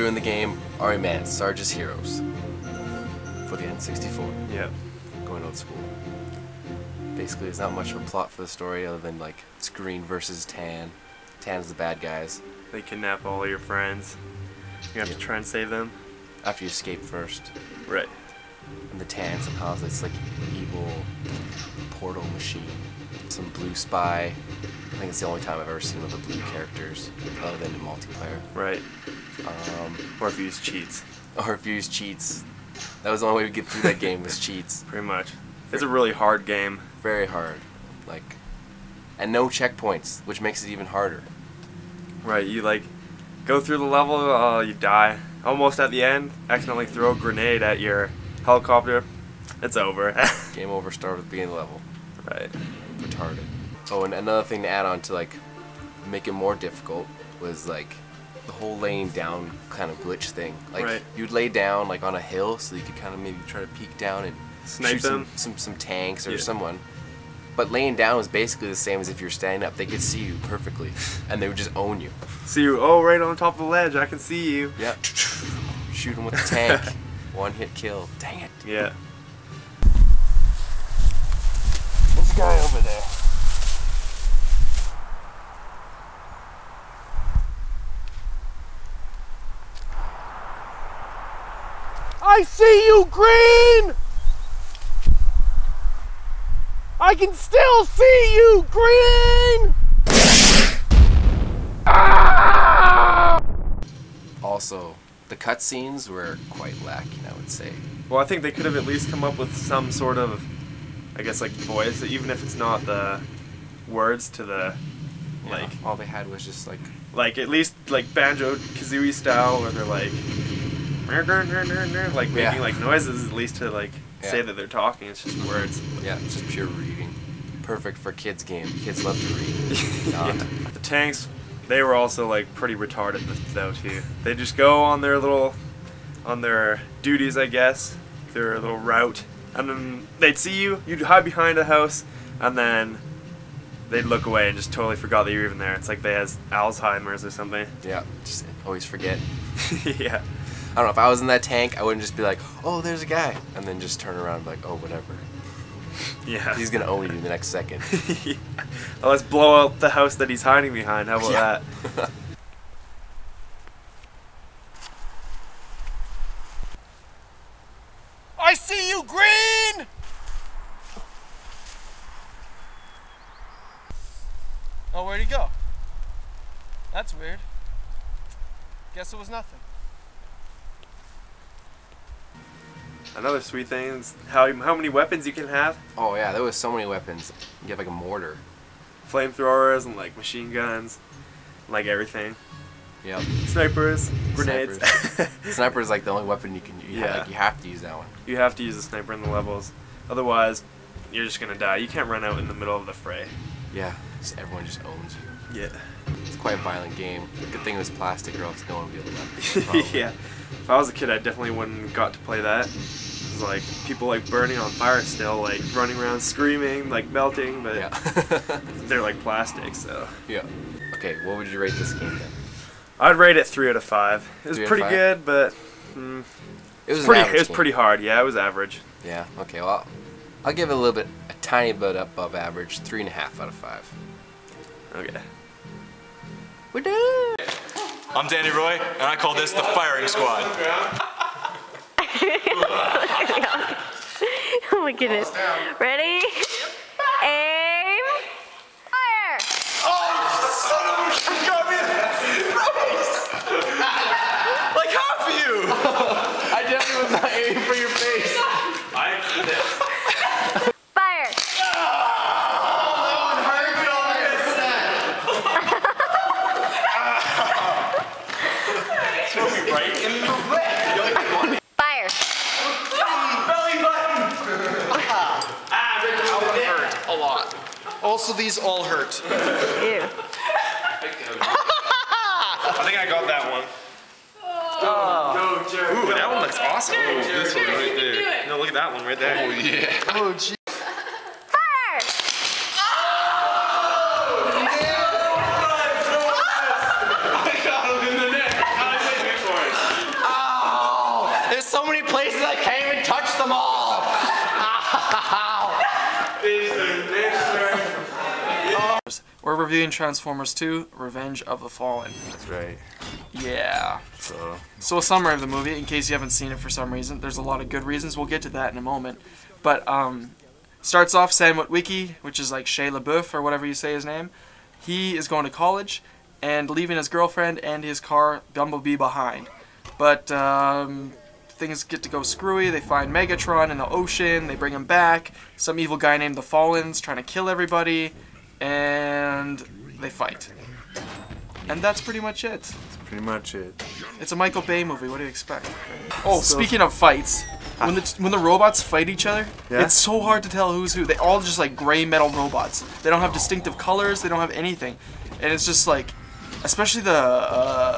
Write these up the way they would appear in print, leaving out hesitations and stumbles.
ruin the game. Alright, man. Sarges Heroes for the N64. Yeah. Going old school. Basically, there's not much of a plot for the story other than like it's green versus tan. Tan's the bad guys. They kidnap all your friends. You have to try and save them. After you escape first. Right. And the tan somehow is this like evil portal machine. Some blue spy. I think it's the only time I've ever seen one of the blue characters other than in multiplayer. Right. Or if you use cheats. Or if you use cheats. That was the only way to get through that game was cheats. Pretty much. It's a really hard game. Very hard. And no checkpoints, which makes it even harder. Right, you like go through the level, you die. Almost at the end, accidentally throw a grenade at your helicopter. It's over. Game over, start with being level. Right. Retarded. Oh, and another thing to add on to like make it more difficult was like the whole laying down kind of glitch thing. Like right. You'd lay down like on a hill so you could kind of maybe try to peek down and snipe shoot them. some tanks or someone. But laying down was basically the same as if you're standing up. They could see you perfectly, and they would just own you. See you, oh, right on top of the ledge, I can see you. Yeah. Shoot them with the tank. One hit kill. Dang it. Yeah. This guy over there. I see you, Green! I can still see you, Green! Also, the cutscenes were quite lacking, I would say. Well, I think they could have at least come up with some sort of, I guess, like voice, even if it's not the words to the, Yeah, all they had was just like at least like Banjo-Kazooie style, where they're like making like noises at least to like say that they're talking. It's just words. Yeah, it's just pure reading. Perfect for kids game. Kids love to read. Yeah. The tanks, they were also like pretty retarded though too. They just go on their duties, I guess, their little route, and then they'd see you, you'd hide behind a house, and then they'd look away and just totally forgot that you were even there. It's like they had Alzheimer's or something. Yeah, just always forget. Yeah. I don't know, if I was in that tank, I wouldn't just be like, oh, there's a guy, and then just turn around and be like, oh, whatever. Yeah. He's gonna own you the next second. Yeah. Well, let's blow out the house that he's hiding behind. How about that? I see you, Green! Oh, where'd he go? That's weird. Guess it was nothing. Another sweet thing is how many weapons you can have. Oh yeah, there was so many weapons. You have like a mortar. Flamethrowers and like machine guns, like everything. Yep. Snipers, grenades. Sniper is like the only weapon you can use. Yeah. Like, you have to use that one. You have to use a sniper in the levels, otherwise you're just gonna die. You can't run out in the middle of the fray. Yeah, everyone just owns you. Yeah. It's quite a violent game. Good thing it was plastic, or else no one would be able to play it. Yeah. If I was a kid, I definitely wouldn't have got to play that. It was like people like burning on fire still, like running around screaming, like melting, but yeah. they're like plastic, so. Yeah. Okay, what would you rate this game then? I'd rate it 3 out of 5. It was pretty good, but it was pretty hard. Yeah, it was average. Yeah. Okay. Well, I'll give it a tiny bit above average. 3.5 out of 5. Okay. We're done. I'm Danny Roy, and I call this the firing squad. Oh my goodness. Ready? Aim. Fire! Oh, son of a shit, you got me in the face! Like half of you! I definitely was not aiming for your face. I did this. Fire! Right in the leg. Fire! Belly button. That would hurt a lot. Also, these all hurt. Ew. I think I got that one. Ooh, that one looks awesome. Ooh, this one right there. No, look at that one right there. Oh yeah. Oh gee. Fire! I got him in the neck. I was waiting for it. We're reviewing Transformers 2, Revenge of the Fallen. That's right. Yeah. So a summary of the movie, in case you haven't seen it for some reason. There's a lot of good reasons. We'll get to that in a moment. But starts off Sam Witwicky, which is like Shia LaBeouf or whatever you say his name. He is going to college and leaving his girlfriend and his car Bumblebee behind. But things get to go screwy. They find Megatron in the ocean. They bring him back. Some evil guy named the Fallen's trying to kill everybody. And they fight. And that's pretty much it. That's pretty much it. It's a Michael Bay movie. What do you expect? Oh, speaking of fights, when the robots fight each other, it's so hard to tell who's who. They all just like gray metal robots. They don't have distinctive colors. They don't have anything. And it's just like, especially the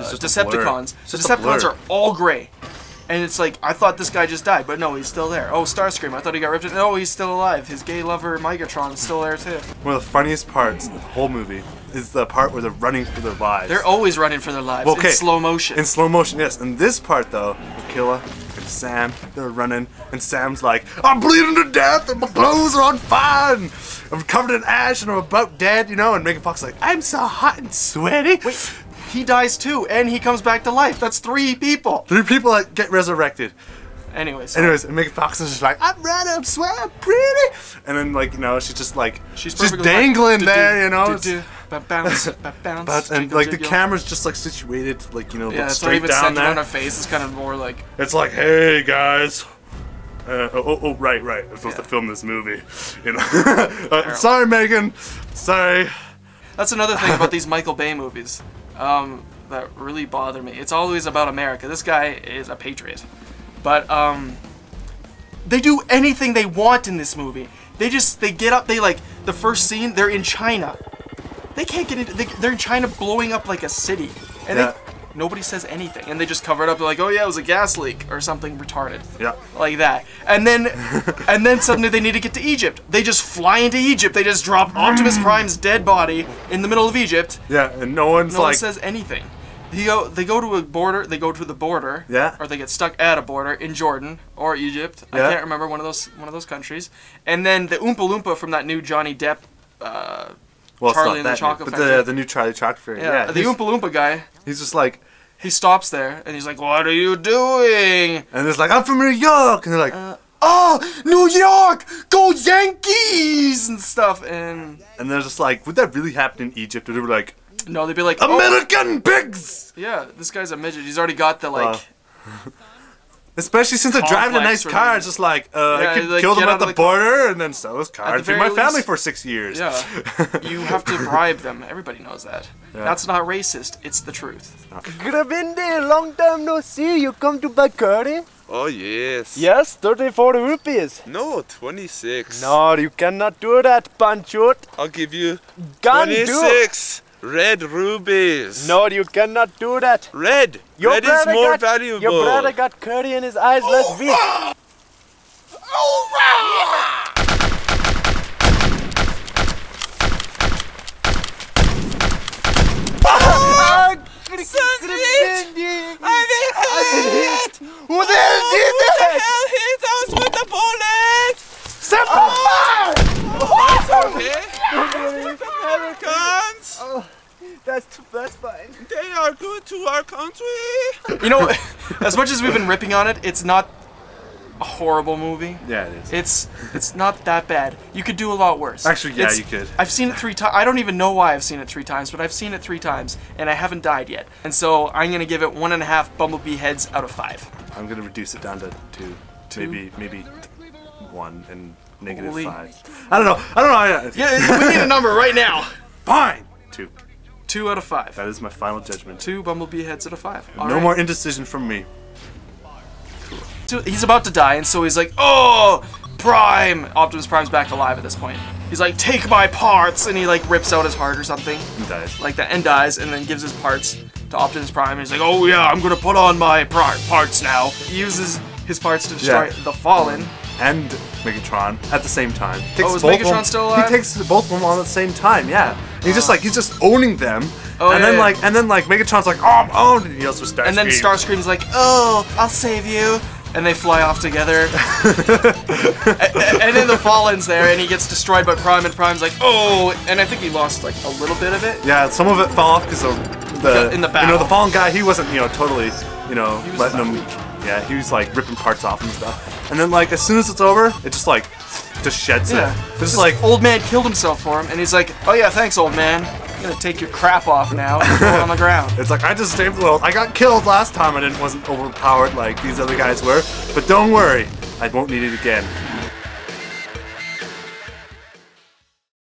Decepticons. The Decepticons are all gray. And it's like, I thought this guy just died, but no, he's still there. Oh, Starscream, I thought he got ripped. No, he's still alive. His gay lover, Megatron, is still there, too. One of the funniest parts of the whole movie is the part where they're running for their lives. They're always running for their lives, in slow motion. In slow motion, yes. And this part, though, Aquila and Sam, they're running, and Sam's like, I'm bleeding to death, and my clothes are on fire, and I'm covered in ash, and I'm about dead, you know? And Megan Fox is like, I'm so hot and sweaty. Wait. He dies too, and he comes back to life. That's 3 people. 3 people that get resurrected. Anyways, and Megan Fox is just like, I'm red, I'm sweaty, I'm pretty. And then, like, you know, she's just like, she's dangling there, you know. Bounce, bounce. And like the camera's just like situated to, like, you know, look straight down centered there. On her face. It's kind of more like, it's like, hey guys. Right. I'm supposed to film this movie. You know. Sorry, Megan. Sorry. That's another thing about these Michael Bay movies. That really bother me. It's always about America. This guy is a patriot. But, they do anything they want in this movie. They get up, the first scene, they're in China. They can't get into, they're in China blowing up like a city. And nobody says anything. And they just cover it up, they're like, oh yeah, it was a gas leak, or something retarded. Yeah. Like that. And then suddenly they need to get to Egypt. They just fly into Egypt. They just drop Optimus Prime's dead body in the middle of Egypt. Yeah, and no one says anything. They go to a border. They go to the border. Yeah. Or they get stuck at a border in Jordan or Egypt. Yeah. I can't remember one of those countries. And then the Oompa Loompa from that new Johnny Depp, Charlie and the Chocolate Factory. The new Charlie Chocolate Factory. Yeah. The Oompa Loompa guy. He's just like, he stops there and he's like, "What are you doing?" And it's like, "I'm from New York," and they're like, "Oh, New York, go Yankees!" and stuff. And they're just like, "Would that really happen in Egypt?" Or they were like, no, they'd be like, American pigs! Yeah, this guy's a midget. He's already got the, like... especially since they're driving a nice car, it's just like, I could kill them at the border and then sell this car and feed my family for 6 years. Yeah, you have to bribe them. Everybody knows that. Yeah. That's not racist. It's the truth. Gravindi, long time no see. You come to buy curry? Oh, yes. Yes, 34 rupees. No, 26. No, you cannot do that, Panchut. I'll give you 26. Red rubies. No, you cannot do that. Red. Red is more valuable. Your brother got curry in his eyes. Let's beat. Who the hell did that? Who the hell hit us with the bullet? It's okay. Americans. Oh, that's fine. They are good to our country. You know, as much as we've been ripping on it, it's not a horrible movie. Yeah, it is. It's not that bad. You could do a lot worse. Actually, yeah, you could. I've seen it 3 times. I don't even know why I've seen it 3 times, but I've seen it 3 times, and I haven't died yet. And so I'm gonna give it 1.5 Bumblebee heads out of 5. I'm gonna reduce it down to 2, maybe 1 and -5. I don't know. Yeah, we need a number right now. Fine. 2. 2 out of 5. That is my final judgment. 2 Bumblebee heads out of 5. No more indecision from me. So he's about to die, and so he's like, "Oh, Prime!" Optimus Prime's back alive at this point. He's like, "Take my parts!" And he like rips out his heart or something. And dies. Like that, and dies, and then gives his parts to Optimus Prime. And he's like, "Oh yeah, I'm gonna put on my parts now." He uses his parts to destroy the Fallen. And Megatron at the same time. Is Megatron still alive? He takes both of them on at the same time, yeah. He's just owning them. Oh, and then Megatron's like, "Oh, I'm owned," and he yells for Starscream. And then Starscream's like, "Oh, I'll save you. and they fly off together. And then the Fallen's there, and he gets destroyed by Prime, and Prime's like, oh, and I think he lost like a little bit of it. Yeah, some of it fell off because the In the you know, battle. the Fallen guy, he wasn't, you know, totally, you know, He was letting him. weak. Yeah, he was like ripping parts off and stuff. And then like as soon as it's over, it just like just sheds Yeah. it. It's just like Old man killed himself for him, and he's like, oh yeah, thanks, old man. I'm gonna take your crap off now and throw it on the ground. it's like I just saved the world. I got killed last time. I wasn't overpowered like these other guys were. But don't worry, I won't need it again.